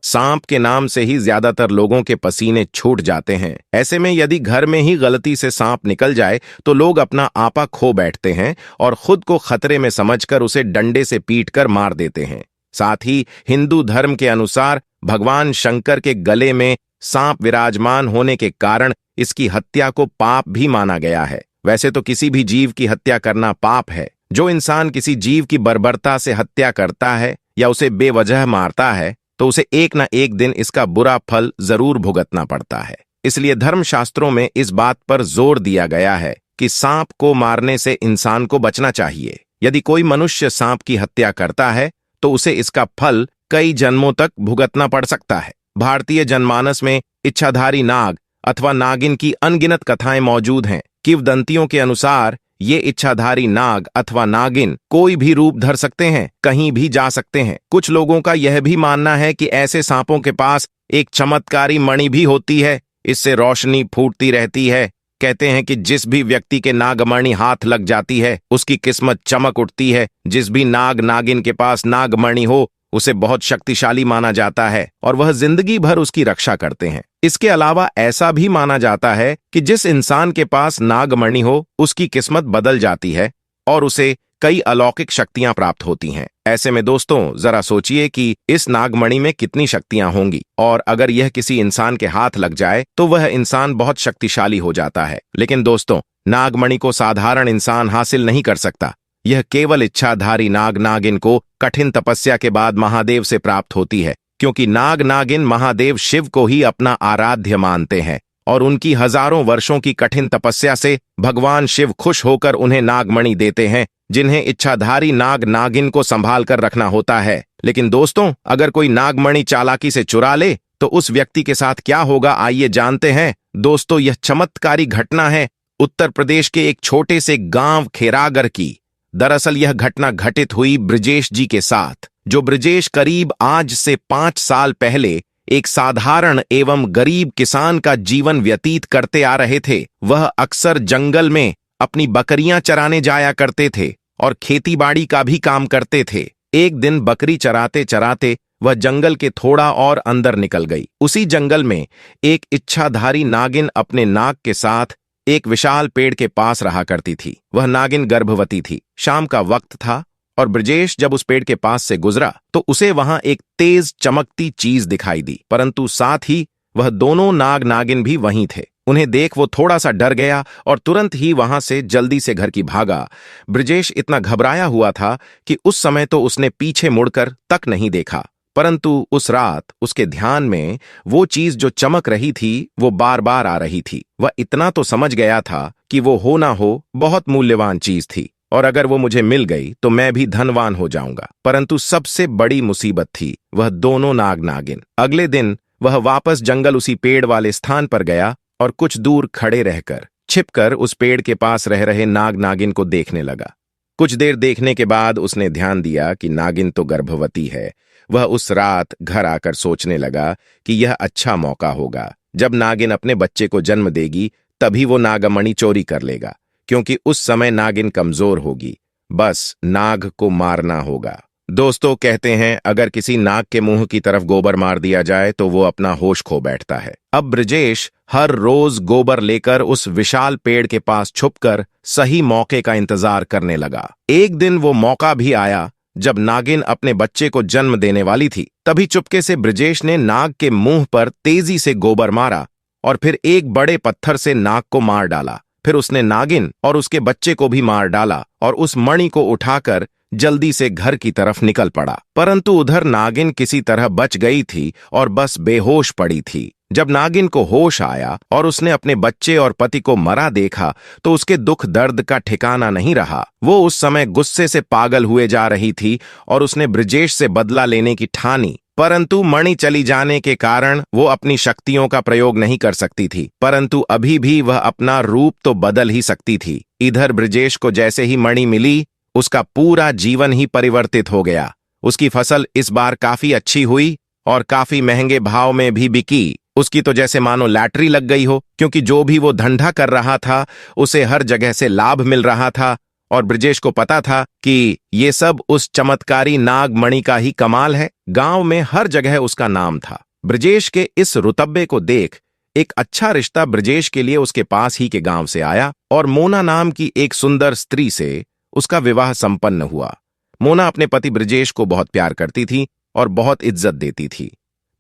सांप के नाम से ही ज्यादातर लोगों के पसीने छूट जाते हैं। ऐसे में यदि घर में ही गलती से सांप निकल जाए तो लोग अपना आपा खो बैठते हैं और खुद को खतरे में समझकर उसे डंडे से पीटकर मार देते हैं। साथ ही हिंदू धर्म के अनुसार भगवान शंकर के गले में सांप विराजमान होने के कारण इसकी हत्या को पाप भी माना गया है। वैसे तो किसी भी जीव की हत्या करना पाप है। जो इंसान किसी जीव की बर्बरता से हत्या करता है या उसे बेवजह मारता है तो उसे एक न एक दिन इसका बुरा फल जरूर भुगतना पड़ता है। इसलिए धर्मशास्त्रों में इस बात पर जोर दिया गया है कि सांप को मारने से इंसान को बचना चाहिए। यदि कोई मनुष्य सांप की हत्या करता है तो उसे इसका फल कई जन्मों तक भुगतना पड़ सकता है। भारतीय जनमानस में इच्छाधारी नाग अथवा नागिन की अनगिनत कथाएं मौजूद हैं। किंवदंतियों के अनुसार ये इच्छाधारी नाग अथवा नागिन कोई भी रूप धर सकते हैं, कहीं भी जा सकते हैं। कुछ लोगों का यह भी मानना है कि ऐसे सांपों के पास एक चमत्कारी मणि भी होती है, इससे रोशनी फूटती रहती है। कहते हैं कि जिस भी व्यक्ति के नागमणि हाथ लग जाती है उसकी किस्मत चमक उठती है। जिस भी नाग नागिन के पास नागमणि हो उसे बहुत शक्तिशाली माना जाता है और वह जिंदगी भर उसकी रक्षा करते हैं। इसके अलावा ऐसा भी माना जाता है कि जिस इंसान के पास नागमणि हो उसकी किस्मत बदल जाती है और उसे कई अलौकिक शक्तियां प्राप्त होती हैं। ऐसे में दोस्तों जरा सोचिए कि इस नागमणि में कितनी शक्तियां होंगी और अगर यह किसी इंसान के हाथ लग जाए तो वह इंसान बहुत शक्तिशाली हो जाता है। लेकिन दोस्तों नागमणि को साधारण इंसान हासिल नहीं कर सकता। यह केवल इच्छाधारी नाग नागिन को कठिन तपस्या के बाद महादेव से प्राप्त होती है, क्योंकि नाग नागिन महादेव शिव को ही अपना आराध्य मानते हैं और उनकी हजारों वर्षों की कठिन तपस्या से भगवान शिव खुश होकर उन्हें नागमणि देते हैं, जिन्हें इच्छाधारी नाग नागिन को संभाल कर रखना होता है। लेकिन दोस्तों अगर कोई नागमणि चालाकी से चुरा ले तो उस व्यक्ति के साथ क्या होगा, आइए जानते हैं। दोस्तों यह चमत्कारी घटना है उत्तर प्रदेश के एक छोटे से गांव खेरागर की। दरअसल यह घटना घटित हुई ब्रजेश जी के साथ। जो ब्रजेश करीब आज से 5 साल पहले एक साधारण एवं गरीब किसान का जीवन व्यतीत करते आ रहे थे। वह अक्सर जंगल में अपनी बकरियां चराने जाया करते थे और खेतीबाड़ी का भी काम करते थे। एक दिन बकरी चराते चराते वह जंगल के थोड़ा और अंदर निकल गई। उसी जंगल में एक इच्छाधारी नागिन अपने नाग के साथ एक विशाल पेड़ के पास रहा करती थी। वह नागिन गर्भवती थी। शाम का वक्त था और ब्रजेश जब उस पेड़ के पास से गुजरा तो उसे वहां एक तेज चमकती चीज दिखाई दी, परंतु साथ ही वह दोनों नाग नागिन भी वहीं थे। उन्हें देख वो थोड़ा सा डर गया और तुरंत ही वहां से जल्दी से घर की भागा। ब्रजेश इतना घबराया हुआ था कि उस समय तो उसने पीछे मुड़कर तक नहीं देखा, परंतु उस रात उसके ध्यान में वो चीज जो चमक रही थी वो बार बार आ रही थी। वह इतना तो समझ गया था कि वो हो ना हो बहुत मूल्यवान चीज थी और अगर वो मुझे मिल गई तो मैं भी धनवान हो जाऊंगा। परंतु सबसे बड़ी मुसीबत थी वह दोनों नाग नागिन। अगले दिन वह वापस जंगल उसी पेड़ वाले स्थान पर गया और कुछ दूर खड़े रहकर छिपकर उस पेड़ के पास रह रहे नाग नागिन को देखने लगा। कुछ देर देखने के बाद उसने ध्यान दिया कि नागिन तो गर्भवती है। वह उस रात घर आकर सोचने लगा कि यह अच्छा मौका होगा। जब नागिन अपने बच्चे को जन्म देगी तभी वो नागमणि चोरी कर लेगा, क्योंकि उस समय नागिन कमजोर होगी। बस नाग को मारना होगा। दोस्तों कहते हैं अगर किसी नाग के मुंह की तरफ गोबर मार दिया जाए तो वो अपना होश खो बैठता है। अब ब्रजेश हर रोज गोबर लेकर उस विशाल पेड़ के पास छुपकर सही मौके का इंतजार करने लगा। एक दिन वो मौका भी आया जब नागिन अपने बच्चे को जन्म देने वाली थी। तभी चुपके से ब्रजेश ने नाग के मुंह पर तेजी से गोबर मारा और फिर एक बड़े पत्थर से नाग को मार डाला। फिर उसने नागिन और उसके बच्चे को भी मार डाला और उस मणि को उठाकर जल्दी से घर की तरफ निकल पड़ा। परंतु उधर नागिन किसी तरह बच गई थी और बस बेहोश पड़ी थी। जब नागिन को होश आया और उसने अपने बच्चे और पति को मरा देखा तो उसके दुख दर्द का ठिकाना नहीं रहा। वो उस समय गुस्से से पागल हुए जा रही थी और उसने ब्रजेश से बदला लेने की ठानी। परंतु मणि चली जाने के कारण वो अपनी शक्तियों का प्रयोग नहीं कर सकती थी, परंतु अभी भी वह अपना रूप तो बदल ही सकती थी। इधर ब्रजेश को जैसे ही मणि मिली उसका पूरा जीवन ही परिवर्तित हो गया। उसकी फसल इस बार काफी अच्छी हुई और काफी महंगे भाव में भी बिकी। उसकी तो जैसे मानो लैटरी लग गई हो, क्योंकि जो भी वो धंधा कर रहा था उसे हर जगह से लाभ मिल रहा था और ब्रजेश को पता था कि ये सब उस चमत्कारी नागमणि का ही कमाल है। गांव में हर जगह उसका नाम था। ब्रजेश के इस रुतबे को देख एक अच्छा रिश्ता ब्रजेश के लिए उसके पास ही के गांव से आया और मोना नाम की एक सुंदर स्त्री से उसका विवाह संपन्न हुआ। मोना अपने पति ब्रजेश को बहुत प्यार करती थी और बहुत इज्जत देती थी।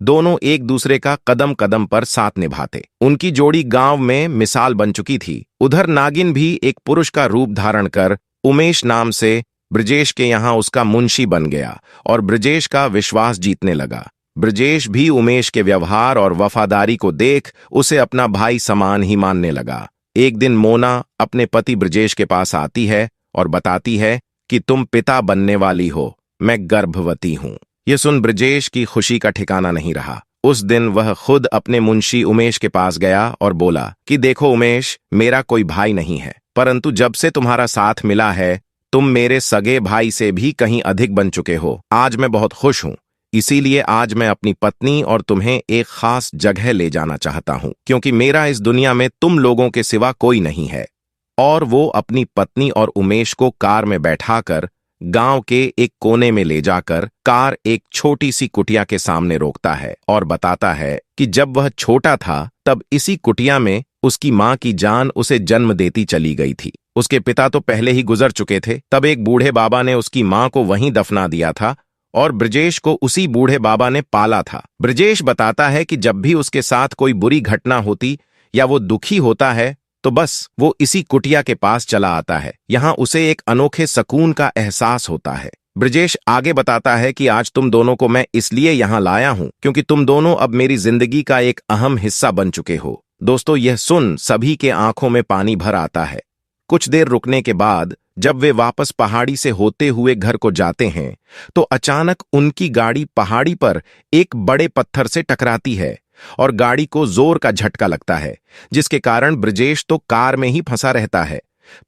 दोनों एक दूसरे का कदम कदम पर साथ निभाते। उनकी जोड़ी गांव में मिसाल बन चुकी थी। उधर नागिन भी एक पुरुष का रूप धारण कर उमेश नाम से ब्रजेश के यहाँ उसका मुंशी बन गया और ब्रजेश का विश्वास जीतने लगा। ब्रजेश भी उमेश के व्यवहार और वफादारी को देख उसे अपना भाई समान ही मानने लगा। एक दिन मोना अपने पति ब्रजेश के पास आती है और बताती है कि तुम पिता बनने वाली हो, मैं गर्भवती हूं। यह सुन ब्रजेश की खुशी का ठिकाना नहीं रहा। उस दिन वह खुद अपने मुंशी उमेश के पास गया और बोला कि देखो उमेश, मेरा कोई भाई नहीं है, परंतु जब से तुम्हारा साथ मिला है तुम मेरे सगे भाई से भी कहीं अधिक बन चुके हो। आज मैं बहुत खुश हूं, इसीलिए आज मैं अपनी पत्नी और तुम्हें एक खास जगह ले जाना चाहता हूं, क्योंकि मेरा इस दुनिया में तुम लोगों के सिवा कोई नहीं है। और वो अपनी पत्नी और उमेश को कार में बैठाकर गांव के एक कोने में ले जाकर कार एक छोटी सी कुटिया के सामने रोकता है और बताता है कि जब वह छोटा था तब इसी कुटिया में उसकी मां की जान उसे जन्म देती चली गई थी। उसके पिता तो पहले ही गुजर चुके थे। तब एक बूढ़े बाबा ने उसकी मां को वहीं दफना दिया था और ब्रजेश को उसी बूढ़े बाबा ने पाला था। ब्रजेश बताता है कि जब भी उसके साथ कोई बुरी घटना होती या वो दुखी होता है तो बस वो इसी कुटिया के पास चला आता है। यहाँ उसे एक अनोखे सुकून का एहसास होता है। ब्रजेश आगे बताता है कि आज तुम दोनों को मैं इसलिए यहाँ लाया हूँ क्योंकि तुम दोनों अब मेरी जिंदगी का एक अहम हिस्सा बन चुके हो। दोस्तों, यह सुन सभी के आंखों में पानी भर आता है। कुछ देर रुकने के बाद जब वे वापस पहाड़ी से होते हुए घर को जाते हैं तो अचानक उनकी गाड़ी पहाड़ी पर एक बड़े पत्थर से टकराती है और गाड़ी को जोर का झटका लगता है, जिसके कारण ब्रजेश तो कार में ही फंसा रहता है,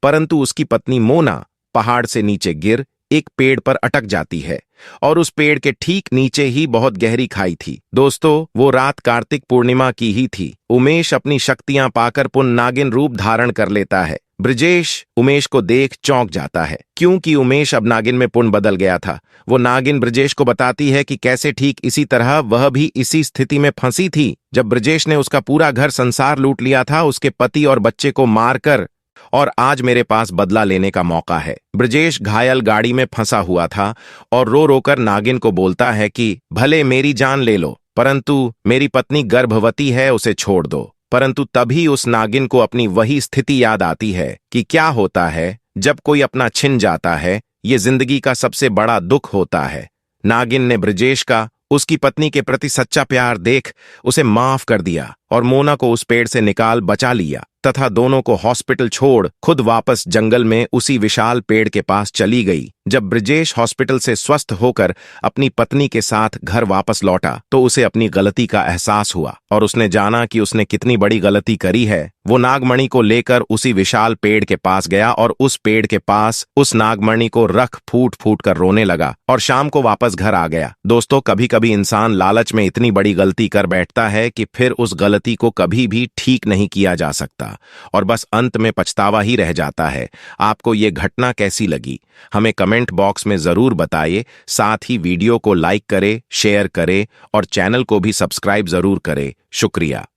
परंतु उसकी पत्नी मोना पहाड़ से नीचे गिर एक पेड़ पर अटक जाती है और उस पेड़ के ठीक नीचे ही बहुत गहरी खाई थी। दोस्तों, वो रात कार्तिक पूर्णिमा की ही थी। उमेश अपनी शक्तियां पाकर पुनः नागिन रूप धारण कर लेता है। ब्रजेश उमेश को देख चौंक जाता है क्योंकि उमेश अब नागिन में पुनः बदल गया था। वो नागिन ब्रजेश को बताती है कि कैसे ठीक इसी तरह वह भी इसी स्थिति में फंसी थी जब ब्रजेश ने उसका पूरा घर संसार लूट लिया था, उसके पति और बच्चे को मारकर, और आज मेरे पास बदला लेने का मौका है। ब्रजेश घायल गाड़ी में फंसा हुआ था और रो रोकर नागिन को बोलता है कि भले मेरी जान ले लो, परंतु मेरी पत्नी गर्भवती है, उसे छोड़ दो। परंतु तभी उस नागिन को अपनी वही स्थिति याद आती है कि क्या होता है जब कोई अपना छिन जाता है, ये जिंदगी का सबसे बड़ा दुख होता है। नागिन ने ब्रजेश का उसकी पत्नी के प्रति सच्चा प्यार देख उसे माफ कर दिया और मोना को उस पेड़ से निकाल बचा लिया तथा दोनों को हॉस्पिटल छोड़ खुद वापस जंगल में उसी विशाल पेड़ के पास चली गई। जब ब्रजेश हॉस्पिटल से स्वस्थ होकर अपनी पत्नी के साथ घर वापस लौटा तो उसे अपनी गलती का एहसास हुआ और उसने जाना कि उसने कितनी बड़ी गलती करी है। वो नागमणि को लेकर उसी विशाल पेड़ के पास गया और उस पेड़ के पास उस नागमणि को रख फूट फूट कर रोने लगा और शाम को वापस घर आ गया। दोस्तों, कभी कभी इंसान लालच में इतनी बड़ी गलती कर बैठता है कि फिर उस गलती को कभी भी ठीक नहीं किया जा सकता और बस अंत में पछतावा ही रह जाता है। आपको ये घटना कैसी लगी हमें कमेंट बॉक्स में जरूर बताइए। साथ ही वीडियो को लाइक करें, शेयर करें और चैनल को भी सब्सक्राइब जरूर करें। शुक्रिया।